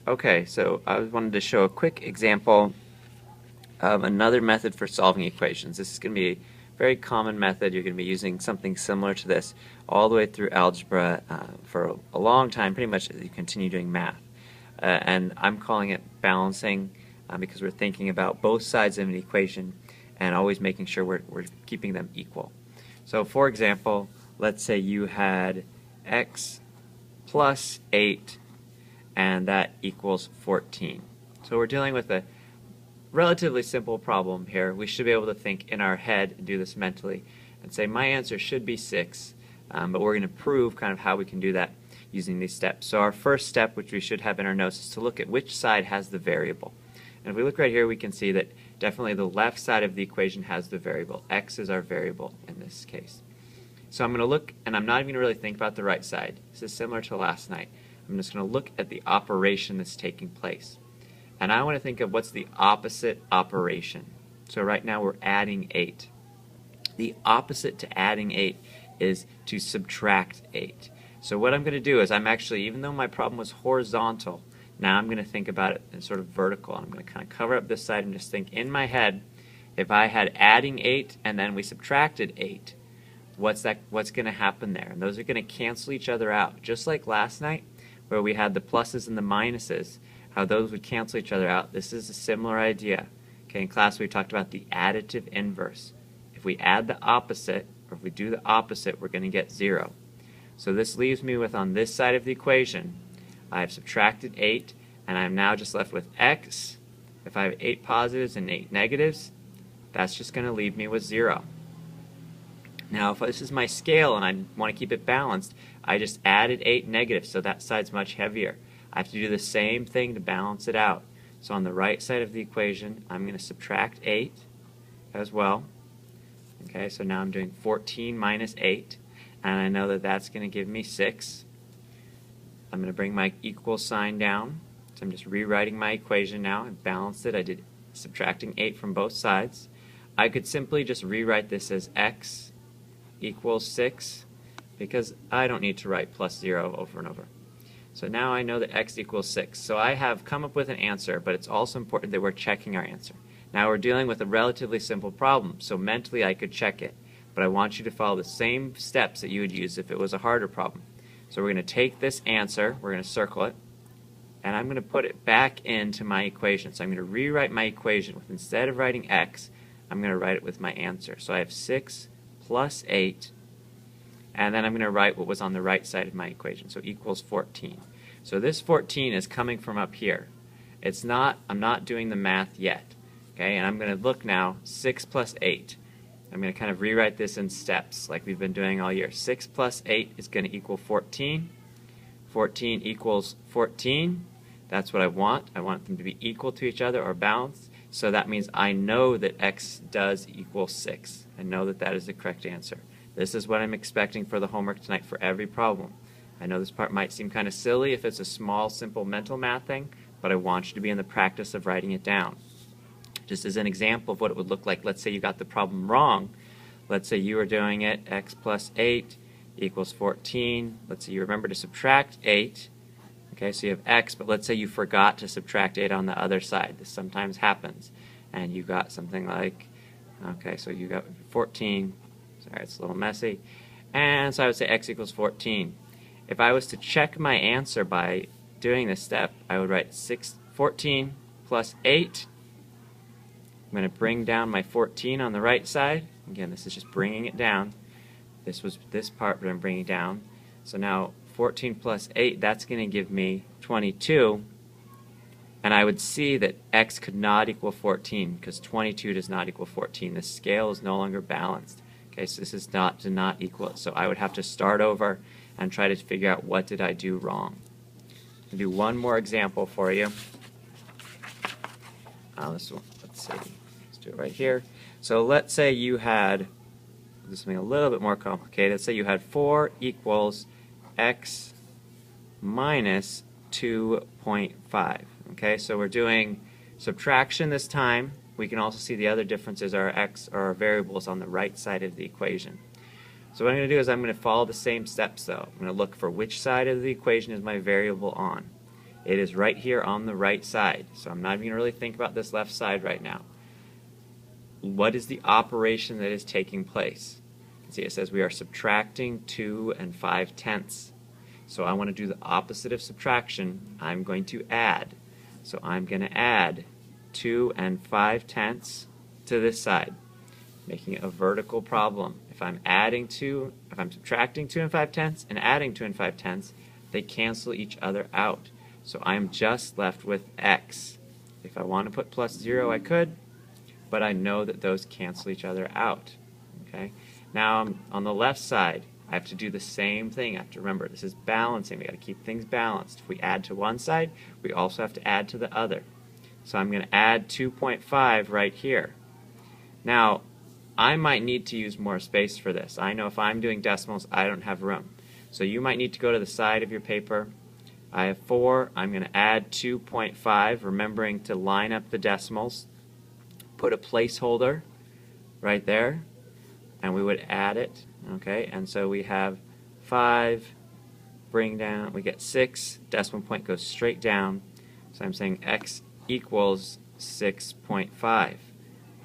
Okay, so I wanted to show a quick example of another method for solving equations. This is going to be a very common method. You're going to be using something similar to this all the way through algebra for a long time, pretty much as you continue doing math. And I'm calling it balancing because we're thinking about both sides of an equation and always making sure we're keeping them equal. So for example, let's say you had x plus 8 and that equals 14. So we're dealing with a relatively simple problem here. We should be able to think in our head and do this mentally and say my answer should be 6, but we're going to prove kind of how we can do that using these steps. So our first step, which we should have in our notes, is to look at which side has the variable. And if we look right here, we can see that definitely the left side of the equation has the variable. X is our variable in this case. So I'm going to look, and I'm not even going to really think about the right side. This is similar to last night. I'm just going to look at the operation that's taking place. And I want to think of what's the opposite operation. So right now we're adding 8. The opposite to adding 8 is to subtract 8. So what I'm going to do is I'm actually, even though my problem was horizontal, now I'm going to think about it in sort of vertical. I'm going to kind of cover up this side and just think in my head, if I had adding 8 and then we subtracted 8, what's going to happen there? And those are going to cancel each other out. Just like last night where we had the pluses and the minuses, how those would cancel each other out. This is a similar idea. Okay, in class we talked about the additive inverse. If we add the opposite, or if we do the opposite, we're going to get 0. So this leaves me with, on this side of the equation, I've subtracted 8, and I'm now just left with x. If I have 8 positives and 8 negatives, that's just going to leave me with 0. Now if this is my scale and I want to keep it balanced, I just added 8 negatives, so that side's much heavier. I have to do the same thing to balance it out. So on the right side of the equation, I'm going to subtract 8 as well. Okay, so now I'm doing 14 minus 8, and I know that that's going to give me 6. I'm going to bring my equal sign down. So I'm just rewriting my equation now. I balanced it. I did subtracting 8 from both sides. I could simply just rewrite this as x equals 6 because I don't need to write plus 0 over and over. So now I know that x equals 6. So I have come up with an answer, but it's also important that we're checking our answer. Now we're dealing with a relatively simple problem, so mentally I could check it, but I want you to follow the same steps that you would use if it was a harder problem. So we're going to take this answer, we're going to circle it, and I'm going to put it back into my equation. So I'm going to rewrite my equation with, instead of writing x, I'm going to write it with my answer. So I have 6 plus 8, and then I'm going to write what was on the right side of my equation, so equals 14. So this 14 is coming from up here. It's not, I'm not doing the math yet. Okay, and I'm going to look now, 6 plus 8. I'm going to kind of rewrite this in steps like we've been doing all year. 6 plus 8 is going to equal 14. 14 equals 14. That's what I want. I want them to be equal to each other or balanced. So that means I know that x does equal 6. I know that that is the correct answer. This is what I'm expecting for the homework tonight for every problem. I know this part might seem kind of silly if it's a small, simple mental math thing, but I want you to be in the practice of writing it down. Just as an example of what it would look like, let's say you got the problem wrong. Let's say you were doing it, x plus 8 equals 14. Let's say you remember to subtract 8. Okay, so you have x, but let's say you forgot to subtract 8 on the other side. This sometimes happens. And you got something like, okay, so you got 14. Sorry, it's a little messy. And so I would say x equals 14. If I was to check my answer by doing this step, I would write 14 plus 8. I'm going to bring down my 14 on the right side. Again, this is just bringing it down. This was this part, but I'm bringing down. So now 14 plus 8, that's going to give me 22. And I would see that x could not equal 14 because 22 does not equal 14. The scale is no longer balanced. Okay, so this is not to not equal it. So I would have to start over and try to figure out what did I do wrong. I'll do one more example for you. This one, let's see. Let's do it right here. So let's say you had, do something a little bit more complicated. Let's say you had 4 equals x minus 2.5. Okay, so we're doing subtraction this time. We can also see the other differences are x or our variables on the right side of the equation. So what I'm going to do is I'm going to follow the same steps though. I'm going to look for which side of the equation is my variable on. It is right here on the right side. So I'm not even going to really think about this left side right now. What is the operation that is taking place? See, it says we are subtracting 2 5/10. So I want to do the opposite of subtraction. I'm going to add. So I'm going to add 2 5/10 to this side, making it a vertical problem. If I'm subtracting 2 5/10 and adding 2 5/10, they cancel each other out. So I'm just left with x. If I want to put plus 0, I could, but I know that those cancel each other out. Okay? Now on the left side, I have to do the same thing. I have to remember, this is balancing. We've got to keep things balanced. If we add to one side, we also have to add to the other. So I'm going to add 2.5 right here. Now, I might need to use more space for this. I know if I'm doing decimals, I don't have room. So you might need to go to the side of your paper. I have 4. I'm going to add 2.5, remembering to line up the decimals. Put a placeholder right there, and we would add it. Okay, and so we have 5, bring down, we get 6, decimal point goes straight down. So I'm saying x equals 6.5.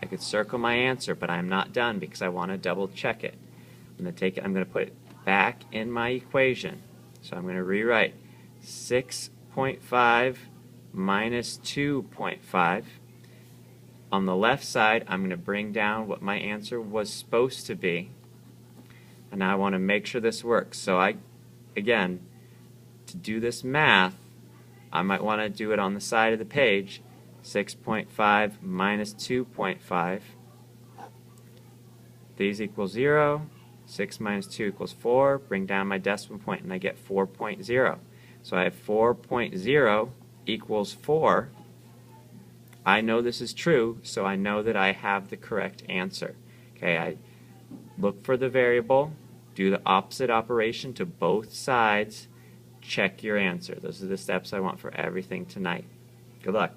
I could circle my answer, but I'm not done because I want to double check it. I'm going to put it back in my equation. So I'm going to rewrite 6.5 minus 2.5. On the left side, I'm going to bring down what my answer was supposed to be. And now I want to make sure this works. So again, to do this math, I might want to do it on the side of the page. 6.5 minus 2.5. These equal 0. 6 minus 2 equals 4. Bring down my decimal point, and I get 4.0. So I have 4.0 equals 4. I know this is true, so I know that I have the correct answer. Okay, I look for the variable, do the opposite operation to both sides, check your answer. Those are the steps I want for everything tonight. Good luck.